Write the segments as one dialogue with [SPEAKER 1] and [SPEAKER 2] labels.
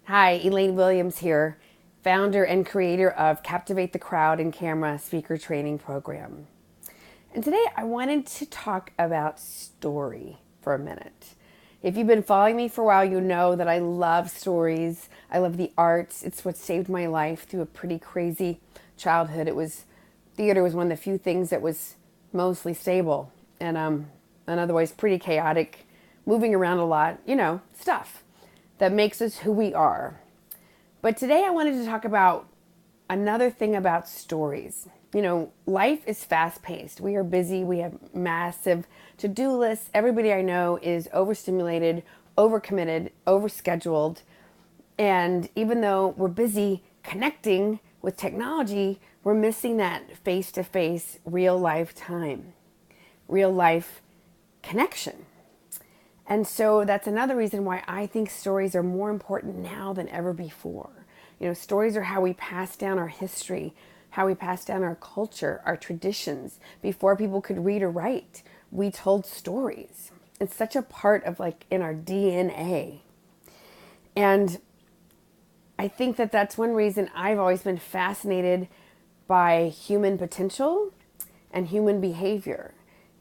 [SPEAKER 1] Hi, Elaine Williams here, founder and creator of Captivate the Crowd and Camera Speaker Training Program. And today I wanted to talk about story for a minute. If you've been following me for a while, you know that I love stories. I love the arts. It's what saved my life through a pretty crazy childhood. Theater was one of the few things that was mostly stable and otherwise pretty chaotic, moving around a lot, stuff that makes us who we are. But today I wanted to talk about another thing about stories. Life is fast paced. We are busy. We have massive to do lists. Everybody I know is overstimulated, overcommitted, overscheduled. And even though we're busy connecting with technology, we're missing that face to face, real life time, real life connection. And so that's another reason why I think stories are more important now than ever before. Stories are how we pass down our history, how we pass down our culture, our traditions. Before people could read or write, we told stories. It's such a part of in our DNA. And I think that that's one reason I've always been fascinated by human potential and human behavior.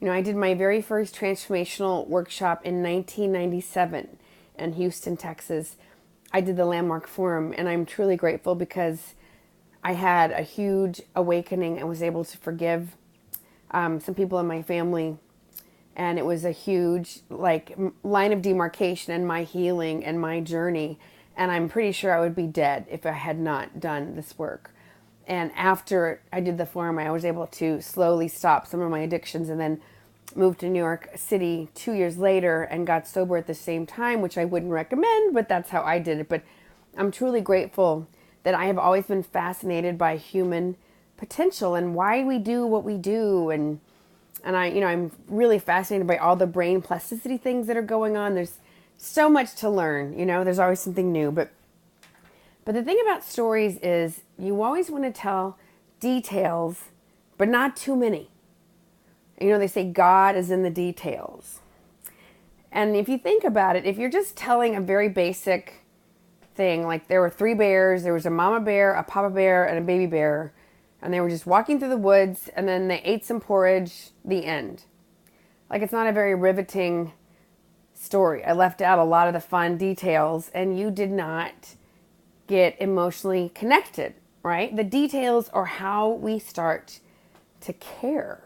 [SPEAKER 1] I did my very first transformational workshop in 1997 in Houston, Texas. I did the Landmark Forum, and I'm truly grateful because I had a huge awakening and was able to forgive some people in my family. And it was a huge line of demarcation in my healing and my journey. And I'm pretty sure I would be dead if I had not done this work. And after I did the forum, I was able to slowly stop some of my addictions and then moved to New York City 2 years later and got sober at the same time, which I wouldn't recommend, but that's how I did it. But I'm truly grateful that I have always been fascinated by human potential and why we do what we do. And I'm really fascinated by all the brain plasticity things that are going on. There's so much to learn, there's always something new. But the thing about stories is you always want to tell details, but not too many. They say God is in the details. And if you think about it, if you're just telling a very basic thing, like there were 3 bears, there was a mama bear, a papa bear, and a baby bear, and they were just walking through the woods, and then they ate some porridge, the end. It's not a very riveting story. I left out a lot of the fun details, and you did not get emotionally connected, right? The details are how we start to care.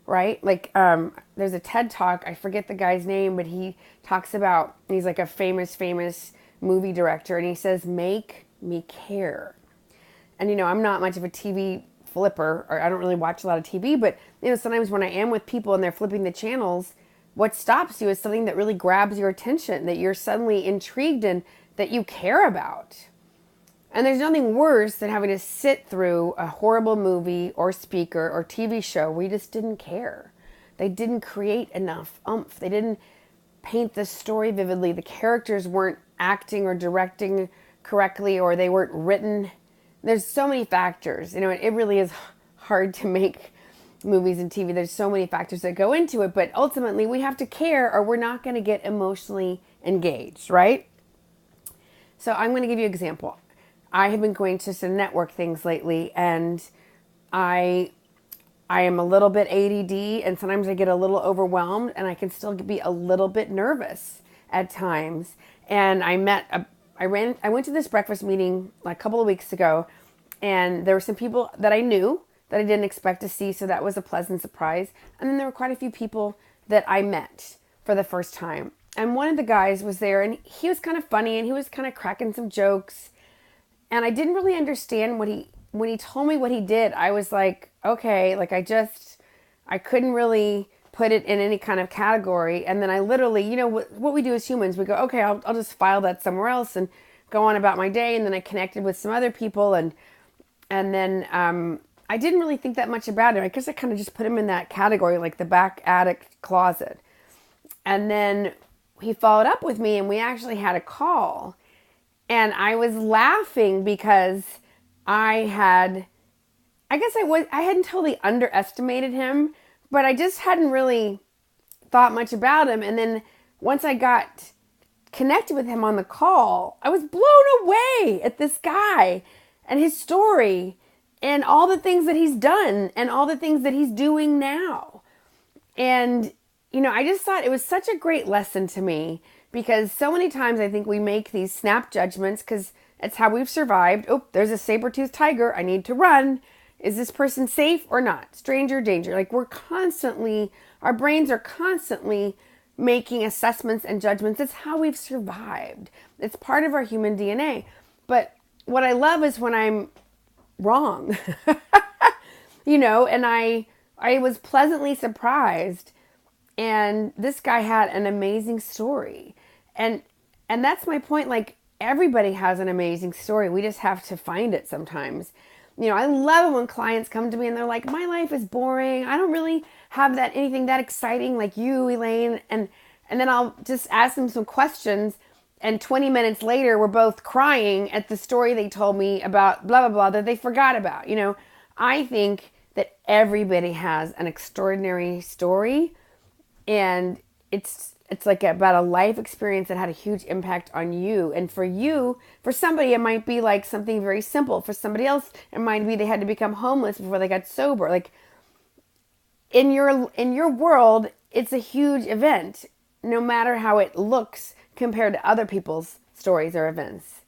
[SPEAKER 1] Right? There's a TED Talk, I forget the guy's name, but he talks about, he's like a famous movie director, and he says, make me care. And, I'm not much of a TV flipper, or I don't really watch a lot of TV, but, sometimes when I am with people and they're flipping the channels, what stops you is something that really grabs your attention, that you're suddenly intrigued in, that you care about. And there's nothing worse than having to sit through a horrible movie or speaker or TV show where you just didn't care. They didn't create enough oomph. They didn't paint the story vividly. The characters weren't acting or directing correctly, or they weren't written. There's so many factors. It really is hard to make movies and TV. There's so many factors that go into it, but ultimately we have to care or we're not going to get emotionally engaged, right? So I'm going to give you an example. I have been going to some network things lately, and I am a little bit ADD, and sometimes I get a little overwhelmed, and I can still be a little bit nervous at times. And I went to this breakfast meeting a couple of weeks ago, and there were some people that I knew that I didn't expect to see, so that was a pleasant surprise. And then there were quite a few people that I met for the first time. And one of the guys was there, and he was kind of funny, and he was kind of cracking some jokes. And I didn't really understand when he told me what he did. I was like, okay, I couldn't really put it in any kind of category. And then I literally, what we do as humans, we go, okay, I'll just file that somewhere else and go on about my day. And then I connected with some other people, and then I didn't really think that much about it. I guess I kind of just put him in that category, like the back attic closet. And then he followed up with me, and we actually had a call. And I was laughing because I hadn't totally underestimated him, but I just hadn't really thought much about him. And then once I got connected with him on the call, I was blown away at this guy and his story and all the things that he's done and all the things that he's doing now. And, I just thought it was such a great lesson to me, because so many times I think we make these snap judgments because it's how we've survived. Oh, there's a saber-toothed tiger. I need to run. Is this person safe or not? Stranger danger. Like, our brains are constantly making assessments and judgments. It's how we've survived. It's part of our human DNA. But what I love is when I'm wrong, and I was pleasantly surprised. And this guy had an amazing story. And that's my point. Like, everybody has an amazing story. We just have to find it sometimes. I love it when clients come to me and they're like, my life is boring. I don't really have anything that exciting like you, Elaine. And then I'll just ask them some questions. And 20 minutes later, we're both crying at the story they told me about blah, blah, blah, that they forgot about. I think that everybody has an extraordinary story. And it's like about a life experience that had a huge impact on you. And for somebody, it might be like something very simple. For somebody else, it might be they had to become homeless before they got sober. Like, in your world, it's a huge event, no matter how it looks compared to other people's stories or events.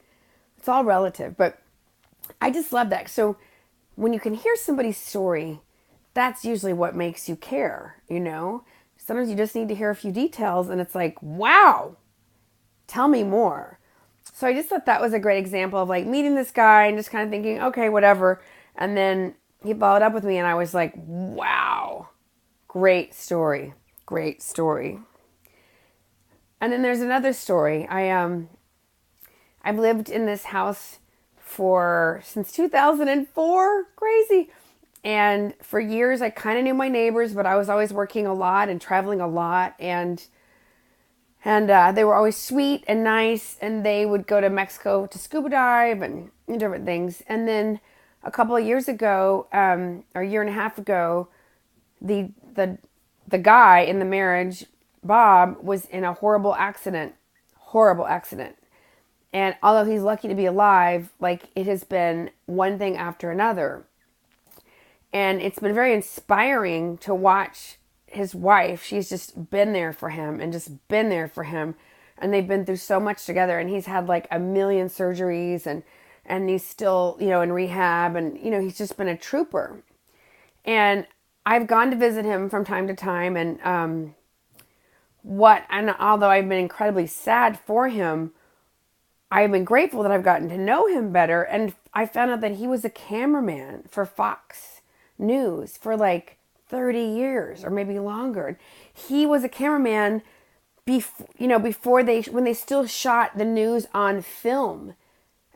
[SPEAKER 1] It's all relative, but I just love that. So when you can hear somebody's story, that's usually what makes you care, Sometimes you just need to hear a few details and it's like, wow, tell me more. So I just thought that was a great example of like meeting this guy and just kind of thinking, okay, whatever. And then he followed up with me and I was like, wow, great story. Great story. And then there's another story. I've lived in this house since 2004. Crazy. And for years, I kind of knew my neighbors, but I was always working a lot and traveling a lot. And they were always sweet and nice. And they would go to Mexico to scuba dive and different things. And then a couple of years ago, or a year and a half ago, the guy in the marriage, Bob, was in a horrible accident. And although he's lucky to be alive, like, it has been one thing after another. And it's been very inspiring to watch his wife. She's just been there for him. And they've been through so much together. And he's had like a million surgeries and he's still, in rehab. And, he's just been a trooper. And I've gone to visit him from time to time. And although I've been incredibly sad for him, I've been grateful that I've gotten to know him better. And I found out that he was a cameraman for Fox News for like 30 years or maybe longer. He was a cameraman when they still shot the news on film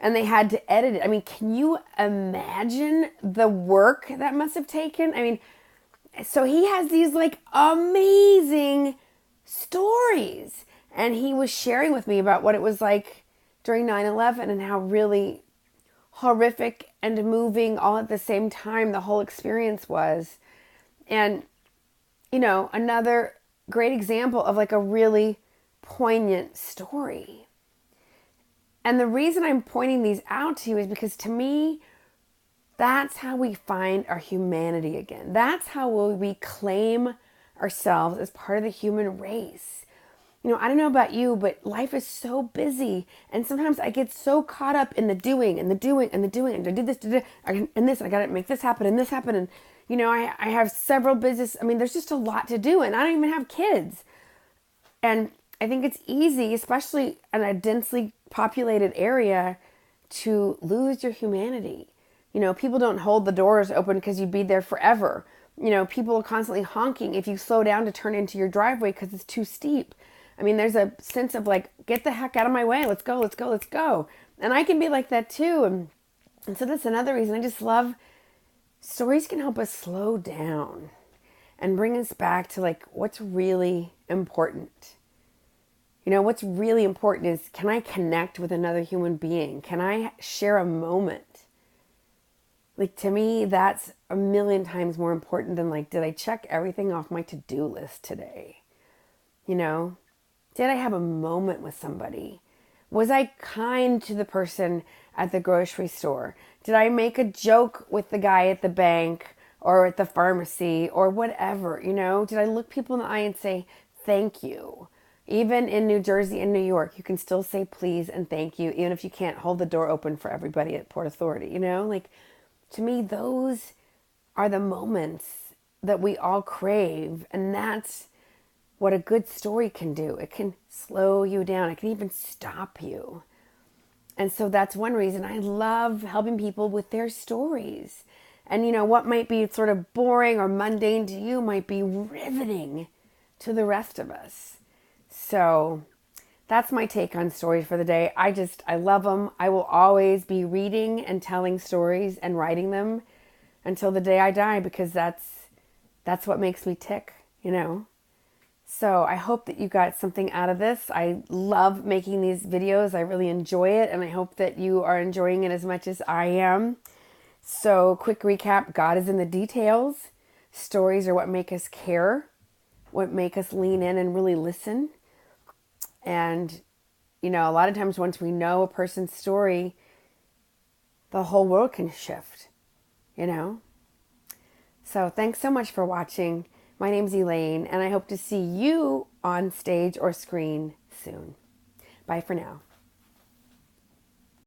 [SPEAKER 1] and they had to edit it. I mean, can you imagine the work that must have taken? I mean, so he has these like amazing stories, and he was sharing with me about what it was like during 9/11 and how really horrific and moving all at the same time the whole experience was. And another great example of like a really poignant story. And the reason I'm pointing these out to you is because, to me, that's how we find our humanity again. That's how we claim ourselves as part of the human race. I don't know about you, but life is so busy. And sometimes I get so caught up in the doing and the doing and the doing. And I did this, and this, and I got to make this happen and this happen. And, I have several business. I mean, there's just a lot to do. And I don't even have kids. And I think it's easy, especially in a densely populated area, to lose your humanity. People don't hold the doors open because you'd be there forever. People are constantly honking if you slow down to turn into your driveway because it's too steep. I mean, there's a sense of like, get the heck out of my way. Let's go, let's go, let's go. And I can be like that too. And so that's another reason I just love stories. Can help us slow down and bring us back to like what's really important. What's really important is, can I connect with another human being? Can I share a moment? Like, to me, that's a million times more important than like, did I check everything off my to-do list today? Did I have a moment with somebody? Was I kind to the person at the grocery store? Did I make a joke with the guy at the bank or at the pharmacy or whatever? Did I look people in the eye and say, thank you? Even in New Jersey and New York, you can still say please and thank you, even if you can't hold the door open for everybody at Port Authority. Like, to me, those are the moments that we all crave. And that's what a good story can do. It can slow you down. It can even stop you. And so that's one reason I love helping people with their stories. And what might be sort of boring or mundane to you might be riveting to the rest of us. So that's my take on stories for the day. I love them. I will always be reading and telling stories and writing them until the day I die, because that's what makes me tick. So I hope that you got something out of this. I love making these videos. I really enjoy it, and I hope that you are enjoying it as much as I am. So quick recap: God is in the details. Stories are what make us care, what make us lean in and really listen. And, a lot of times once we know a person's story, the whole world can shift. So thanks so much for watching. My name's Elaine, and I hope to see you on stage or screen soon. Bye for now.